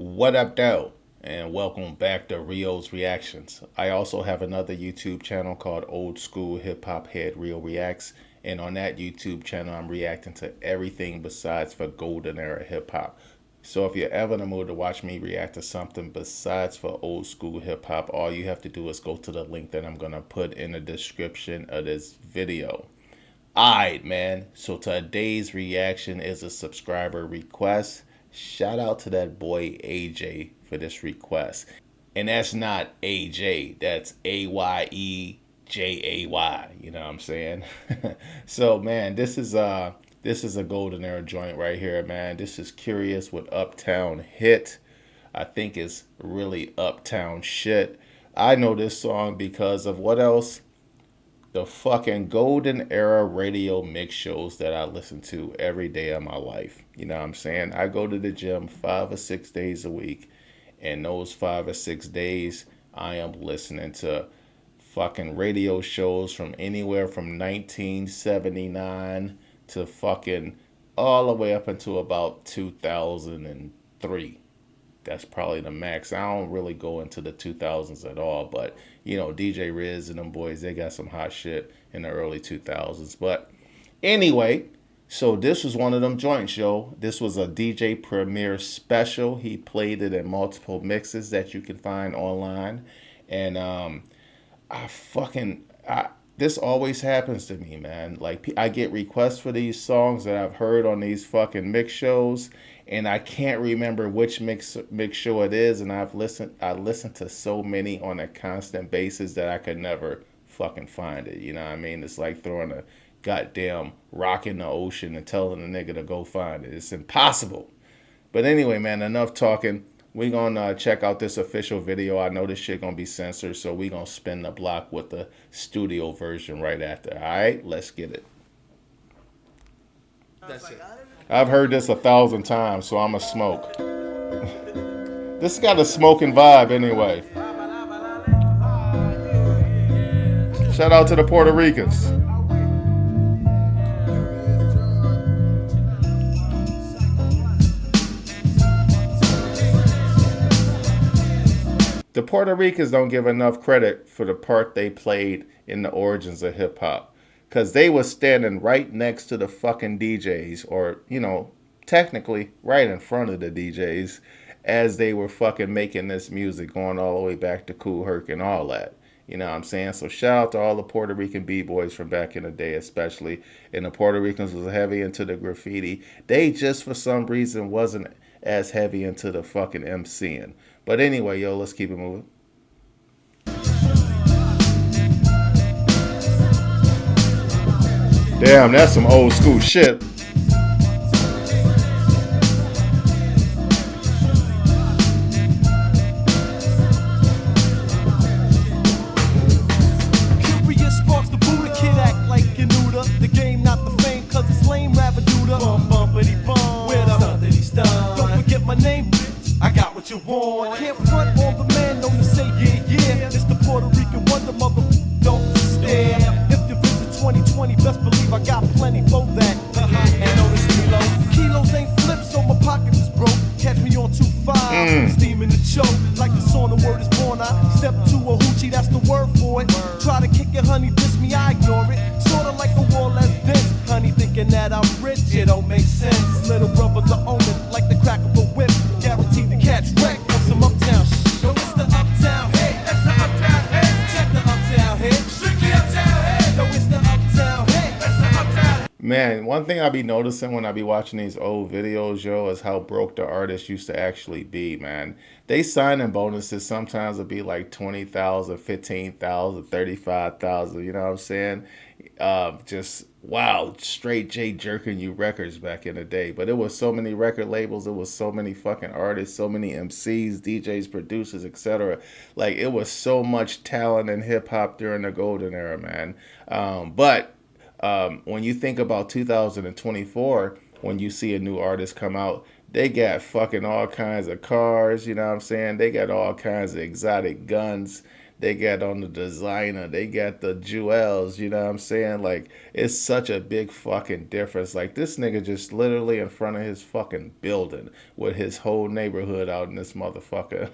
What up, though? And welcome back to Rio's Reactions. I also have another YouTube channel called Old School Hip Hop Head Rio Reacts. And on that YouTube channel, I'm reacting to everything besides for golden era hip hop. So if you're ever in the mood to watch me react to something besides for old school hip hop, all you have to do is go to the link that I'm going to put in the description of this video. Alright, man. So today's reaction is a subscriber request. Shout out to that boy AJ for this request. And that's not AJ, that's AYEJAY. You know what I'm saying? So man, this is a golden era joint right here, man. This is Kurious with Uptown Hit. I think it's really Uptown shit. I know this song because of what else? The fucking golden era radio mix shows that I listen to every day of my life. You know what I'm saying? I go to the gym 5 or 6 days a week, and those 5 or 6 days, I am listening to fucking radio shows from anywhere from 1979 to fucking all the way up until about 2003. That's probably the max. I don't really go into the 2000s at all, but you know, DJ Riz and them boys, they got some hot shit in the early 2000s. But anyway, so this was one of them joints, yo. This was a DJ Premier special. He played it in multiple mixes that you can find online. And I fucking this always happens to me, man. Like I get requests for these songs that I've heard on these fucking mix shows, and I can't remember which mix show it is. And I listened to so many on a constant basis that I could never fucking find it. You know what I mean? It's like throwing a goddamn rock in the ocean and telling a nigga to go find it. It's impossible. But anyway, man, enough talking. We gonna check out this official video. I know this shit gonna be censored, so we gonna spin the block with the studio version right after. All right, let's get it. That's it. I've heard this 1,000 times, so I'm a smoke. This got a smoking vibe anyway. Shout out to the Puerto Ricans. The Puerto Ricans don't give enough credit for the part they played in the origins of hip hop. Because they was standing right next to the fucking DJs, or, you know, technically right in front of the DJs, as they were fucking making this music, going all the way back to Kool Herc and all that. You know what I'm saying? So shout out to all the Puerto Rican B-boys from back in the day, especially. And the Puerto Ricans was heavy into the graffiti. They just, for some reason, wasn't as heavy into the fucking MCing. But anyway, yo, let's keep it moving. Damn, that's some old school shit. Kurious sparks the Buddha kid act like you knew the game, not the fame, cause it's lame Ravaduda. Bum bumpity bum, where the stuntity stunt. Don't forget my name, bitch. I got what you want. Can't front on the man known to say yeah, yeah. It's the Puerto Rican wonder, mother. Don't stare. If you visit 2020, best believe I got plenty for that. And notice me low. Kilos ain't flips, so my pockets is broke. Catch me on 2-5, steaming the choke. Like the song, the word is born. I step to a hoochie, that's the word for it. Try to kick it, honey, diss me, I ignore it. Sorta like a wall that's dense. Honey thinking that I'm rich, it don't make sense. Little brother to own it, like the crack of a whip. Guaranteed to catch wreck on some uptown shit. Yo, it's the uptown hit, that's the uptown hit. Check the uptown hit, strictly uptown hit. Yo, it's the uptown hit, that's the uptown hit. Man, one thing I be noticing when I be watching these old videos, yo, is how broke the artists used to actually be, man. They signing bonuses sometimes would be like 20,000, 15,000, 35,000. You know what I'm saying? Just wow, straight J jerking you records back in the day. But it was so many record labels, it was so many fucking artists, so many MCs, DJs, producers, etc. Like it was so much talent in hip hop during the golden era, man. But when you think about 2024, when you see a new artist come out, they got fucking all kinds of cars, you know what I'm saying? They got all kinds of exotic guns. they got on the designer, they got the jewels, you know what I'm saying? Like, it's such a big fucking difference. Like, this nigga just literally in front of his fucking building with his whole neighborhood out in this motherfucker.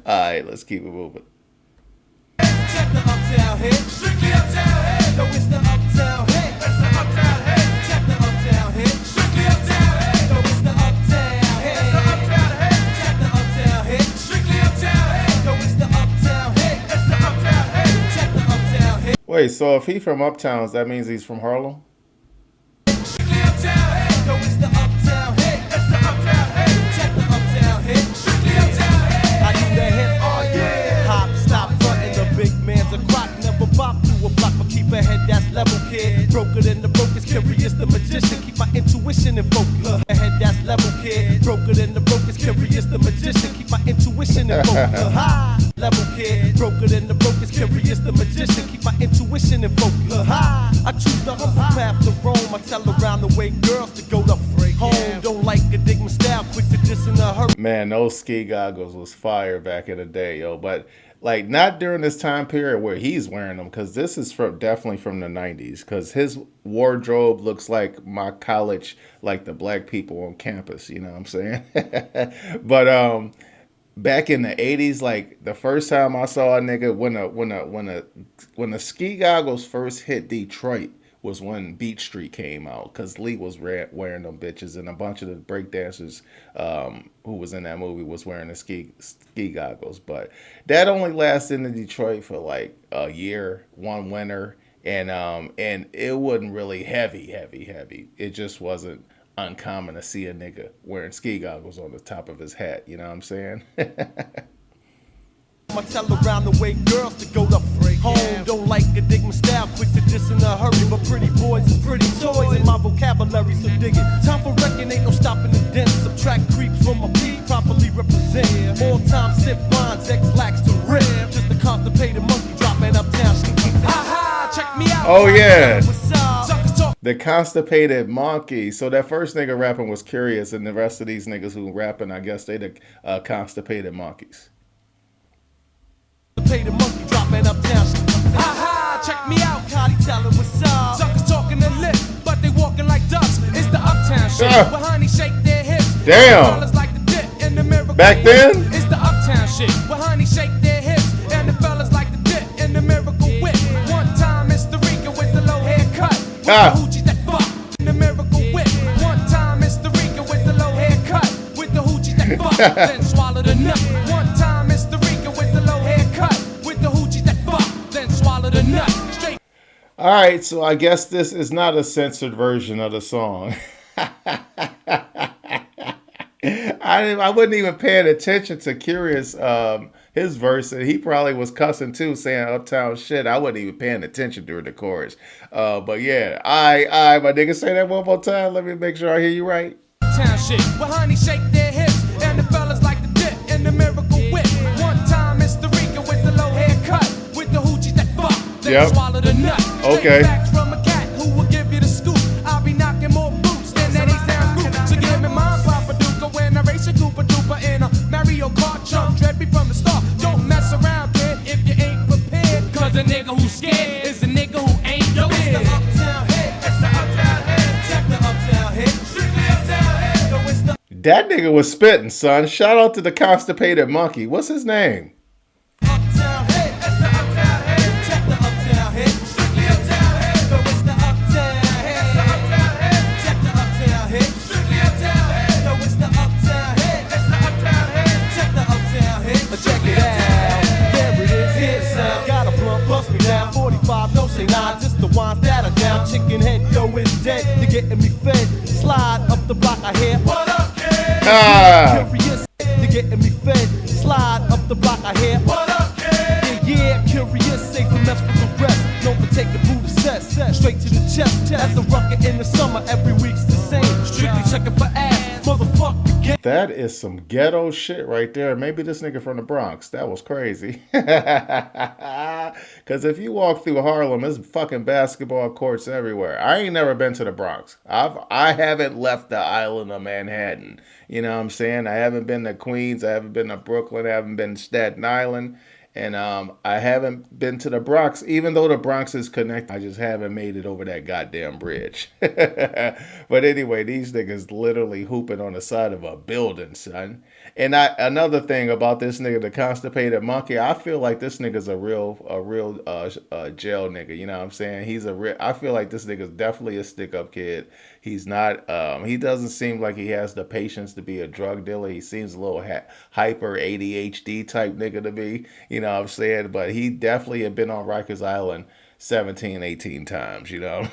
Alright, let's keep it moving. Check the uptown hit. Strictly uptown hit. No, it's the uptown hit. It's the uptown hit. Check the uptown hit. Strictly uptown hit. No, it's the uptown hit. It's the uptown hit. Check the uptown hit. Strictly uptown hit. No, it's the uptown hit. It's the uptown hit. Check the uptown hit. Wait, so if he from Uptowns, that means he's from Harlem? Strictly uptown hit. No, it's the uptown hit. It's the uptown hit. Check the uptown hit. Strictly uptown hit. I do that hit. Oh yeah. Hop, stop, frontin'. The big man's a crock. Never bop through a block, but keep a head that's level, kid. Broker than the brokers, curious the magician. Keep my intuition in focus. A head that's level, kid. Broker than the brokers, curious the magician. Keep my intuition in focus. High level, kid. Broker than the brokers, curious the magician. Keep my intuition in focus. High. I choose the humble path to roam. I tell around the way girls to go to home. Don't like a dig my style, quick to diss in a hurry. Man, those ski goggles was fire back in the day, yo. But like not during this time period where he's wearing them, because this is from definitely from the '90s. Because his wardrobe looks like my college, like the black people on campus. You know what I'm saying? But back in the '80s, like the first time I saw a nigga when the ski goggles first hit Detroit was when Beat Street came out because Lee was wearing them bitches and a bunch of the breakdancers who was in that movie was wearing the ski goggles. But that only lasted in Detroit for like a year, one winter, and it wasn't really heavy. It just wasn't uncommon to see a nigga wearing ski goggles on the top of his hat. You know what I'm saying? I tell around the way girls to go to home. Don't like a dig my style, quick to diss in a hurry. But pretty boys is pretty toys in my vocabulary, so dig it. Time for wrecking, ain't no stopping the dent. Subtract creeps from my beat, properly represent. All time sip lines, X lax to rip. Just a constipated monkey dropping uptown. Aha, check me out. Oh yeah. The Constipated Monkey. So that first nigga rapping was Kurious, and the rest of these niggas who rapping, I guess they the Constipated Monkeys. Pay the monkey dropping uptown. Aha, check me out. Cotty telling what's up. Suckers talking the lip, but they walking like ducks. It's the uptown shit. Where honey shake their hips. Damn. Like the dip in the miracle back then? It's the uptown shit. Where honey shake their hips. And the fellas like the dip in the miracle whip. One time Mr. Rica with the low haircut. With the hoochie that fuck in the miracle whip. One time Mr. Rica with the low haircut. With the hoochie that fuck. Then swallow the nut. One time Mr. Rica with the low haircut. With the hoochie that fuck. Then swallow the nut. Straight. All right, so I guess this is not a censored version of the song. I wasn't even paying attention to Kurious, his verse, and he probably was cussing too, saying Uptown shit. I wasn't even paying attention during the chorus. But yeah, I, my nigga, say that one more time. Let me make sure I hear you right. Town shit, where honey shake their hips, and the fellas like the dip in the miracle whip. One time Mr. Rica with the low haircut, with the hoochie that fuck, then swallow the nut. Okay. Facts from a cat who will give you the scoop. I'll be knocking more boots than that A-Sound group. So give me my Papa Duca when I race a Cooper Duper in a Mario Kart truck. Dread me from the start. Don't mess around, kid, if you ain't prepared. Cause a nigga who's scared is a nigga who ain't yo, it's the uptown hit. It's the uptown hit. Check the uptown hit. Strictly uptown hit. Yo, it's the That nigga was spitting, son. Shout out to the Constipated Monkey. What's his name? uptown hit. It's the uptown hit. Check the uptown hit. Strictly uptown hit. Yo, it's the uptown hit. It's the uptown hit. Check the uptown hit. Strictly uptown hit. Yo, it's the uptown hit. It's the uptown hit. Check the uptown hit. Check it out. There it is. Here's sound. Got a blunt, bust me down. 45, no say nine. Just the ones that are down. Chicken head, yo, it's dead. You're getting me fed. Slide up the block, I hear. What up, kid? Kurious, you're getting me fed. Slide up the block, I hear. What up, kid? Yeah, Kurious, safe to mess with the rest. Known for take the Buddha set, straight to the chest. At the rocket in the summer, every week's the same. Strictly checking for ass, motherfucker. Get That is some ghetto shit right there. Maybe this nigga from the Bronx. That was crazy. Because if you walk through Harlem, there's fucking basketball courts everywhere. I ain't never been to the Bronx. I haven't left the island of Manhattan. You know what I'm saying? I haven't been to Queens. I haven't been to Brooklyn. I haven't been to Staten Island. And I haven't been to the Bronx, even though the Bronx is connected. I just haven't made it over that goddamn bridge. But anyway, these niggas literally hooping on the side of a building, son. And another thing about this nigga, the constipated monkey, I feel like this nigga's a real jail nigga. You know what I'm saying? He's a real. I feel like this nigga's definitely a stick up kid. He's not. He doesn't seem like he has the patience to be a drug dealer. He seems a little hyper ADHD type nigga to me. You know what I'm saying? But he definitely had been on Rikers Island 17, 18 times. You know.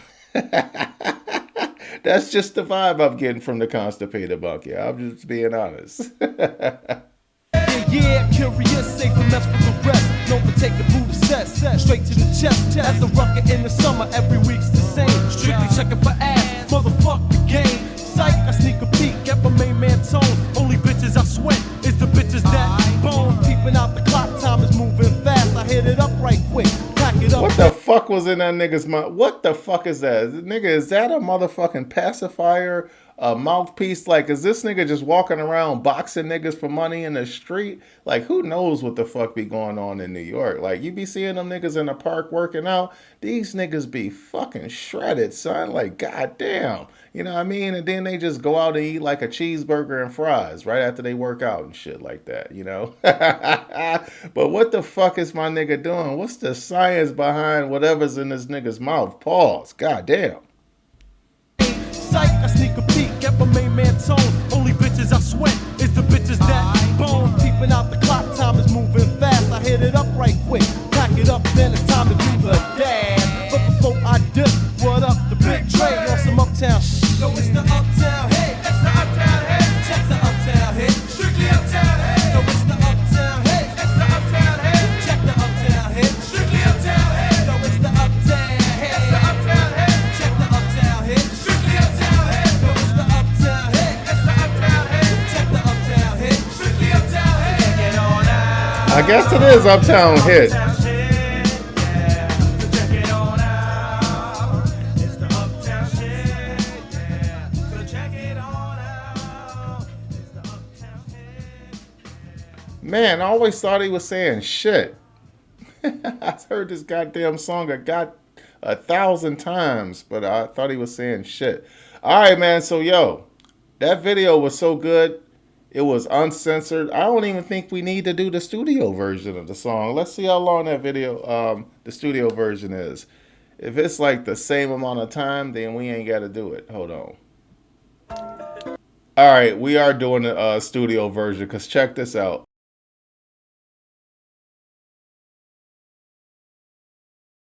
That's just the vibe I'm getting from the constipated monkey. I'm just being honest. Yeah, curious, safe to mess with the rest. Known for taking Buddha sets straight to the chest. At the rucker in the summer, every week's the same. Strictly checking for ass, motherfuck the game. Psych, I sneak a peek at my main man tone. Only bitches I sweat is the bitches that bone. Peeping out the clock, time is moving fast. I hit it up right quick, pack it up. What the fuck was in that nigga's mouth? What the fuck is that? Nigga, is that a motherfucking pacifier? A mouthpiece? Like, is this nigga just walking around boxing niggas for money in the street? Like, who knows what the fuck be going on in New York? Like, you be seeing them niggas in the park working out. These niggas be fucking shredded, son. Like, goddamn. You know what I mean? And then they just go out and eat like a cheeseburger and fries right after they work out and shit like that, you know? But what the fuck is my nigga doing? What's the science behind whatever's in this nigga's mouth? Pause. Goddamn. Psych, I sneak a peek at my main man tone. Only bitches I sweat is the bitches that bone. Peeping out the clock, time is moving fast. I hit it up right quick, pack it up, then it's time to do the dash. But before I dip, what up, the big tray on some uptown shit. Yo, it's the uptown hit, it's the uptown hit. Check the uptown hit, strictly uptown hit. Yo, it's the uptown hit, it's the uptown hit. Check the uptown hit, strictly uptown hit. Yo, it's the uptown hit, it's the uptown hit. Check the uptown hit, strictly uptown hit. Yo, it's the uptown hit, it's the uptown hit. Check the uptown hit, strictly uptown hit. Get on out. I guess it is Uptown Hit. Man, I always thought he was saying shit. I heard this goddamn song got 1,000 times, but I thought he was saying shit. All right, man. So, yo, that video was so good. It was uncensored. I don't even think we need to do the studio version of the song. Let's see how long that video, the studio version is. If it's like the same amount of time, then we ain't got to do it. Hold on. All right, we are doing the studio version because check this out.